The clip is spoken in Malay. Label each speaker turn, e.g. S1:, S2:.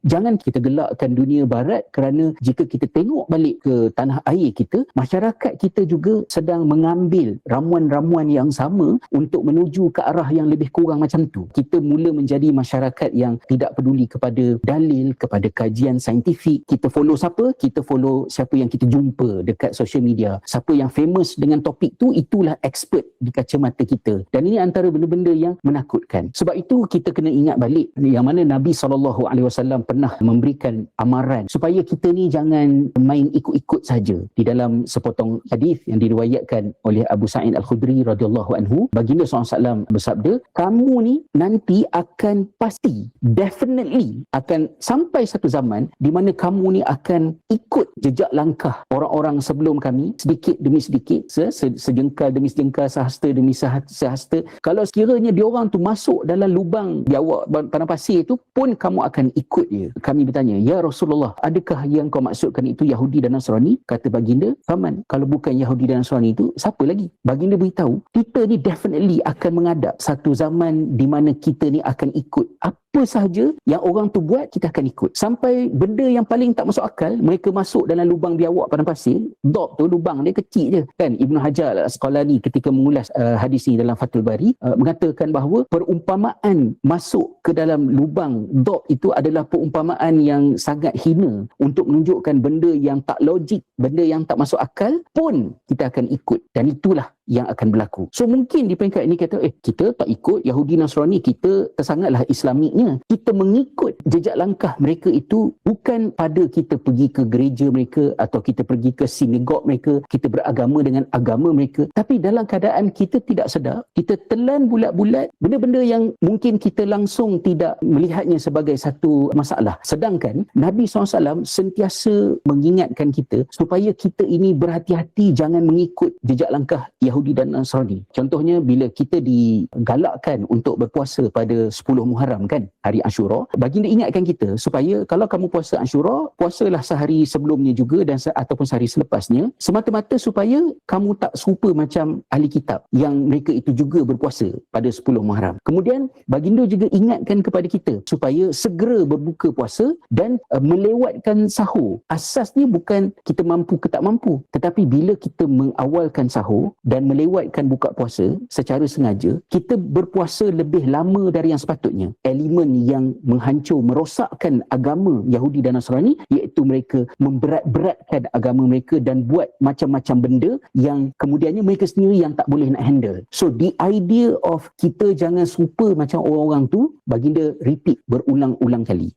S1: Jangan kita gelakkan dunia barat, kerana jika kita tengok balik ke tanah air kita, masyarakat kita juga sedang mengambil ramuan-ramuan yang sama untuk menuju ke arah yang lebih kurang macam tu. Kita mula menjadi masyarakat yang tidak peduli kepada dalil, kepada kajian saintifik. Kita follow siapa? Kita follow siapa yang kita jumpa dekat social media. Siapa yang famous dengan topik tu, itulah expert di kacamata kita. Dan ini antara benda-benda yang menakutkan. Sebab itu kita kena ingat balik yang mana Nabi SAW pernah memberikan amaran supaya kita ni jangan main ikut-ikut saja. Di dalam sepotong hadis yang diriwayatkan oleh Abu Sa'id Al-Khudri radhiyallahu anhu, baginda SAW bersabda, kamu ni nanti akan pasti, definitely akan sampai satu zaman di mana kamu ni akan ikut jejak langkah orang-orang sebelum kami, sedikit demi sedikit, sejengkal demi sejengkal, sehasta demi sehasta. Kalau sekiranya diorang tu masuk dalam lubang biawak tanah pasir itu pun, kamu akan ikut dia. Kami bertanya, ya Rasulullah, adakah yang kau maksudkan itu Yahudi dan Nasrani? Kata baginda, faman, kalau bukan Yahudi dan Nasrani itu, siapa lagi? Baginda beritahu, kita ni definitely akan menghadap satu zaman di mana kita ni akan ikut apa sahaja yang orang tu buat, kita akan ikut. Sampai benda yang paling tak masuk akal, mereka masuk dalam lubang biawak padang pasir. Dop tu lubang dia kecil je kan. Ibnu Hajar Al-Asqalani ketika mengulas hadis ini dalam Fathul Bari mengatakan bahawa perumpamaan masuk ke dalam lubang dop itu adalah perumpamaan yang sangat hina untuk menunjukkan benda yang tak logik, benda yang tak masuk akal pun kita akan ikut, dan itulah yang akan berlaku. So mungkin di peringkat ini kata, kita tak ikut Yahudi Nasrani, kita tersangatlah Islamiknya. Kita mengikut jejak langkah mereka itu bukan pada kita pergi ke gereja mereka atau kita pergi ke sinagog mereka, kita beragama dengan agama mereka, tapi dalam keadaan kita tidak sedar, kita telan bulat-bulat benda-benda yang mungkin kita langsung tidak melihatnya sebagai satu masalah. Sedangkan Nabi SAW sentiasa mengingatkan kita supaya kita ini berhati-hati jangan mengikut jejak langkah Yahudi dan Nasrani. Contohnya bila kita digalakkan untuk berpuasa pada 10 Muharram kan, hari Ashura, baginda ingatkan kita supaya kalau kamu puasa Ashura, puasalah sehari sebelumnya juga dan ataupun sehari selepasnya, semata-mata supaya kamu tak serupa macam ahli kitab yang mereka itu juga berpuasa pada 10 Muharram. Kemudian baginda juga ingatkan kepada kita supaya segera berbuka puasa dan melewatkan sahur. Asasnya bukan kita mampu ke tak mampu, tetapi bila kita mengawalkan sahur dan melewatkan buka puasa secara sengaja, kita berpuasa lebih lama dari yang sepatutnya. Elemen yang menghancur, merosakkan agama Yahudi dan Nasrani, iaitu mereka memberat-beratkan agama mereka dan buat macam-macam benda yang kemudiannya mereka sendiri yang tak boleh nak handle. So the idea of kita jangan serupa macam orang-orang tu, baginda repeat berulang-ulang kali.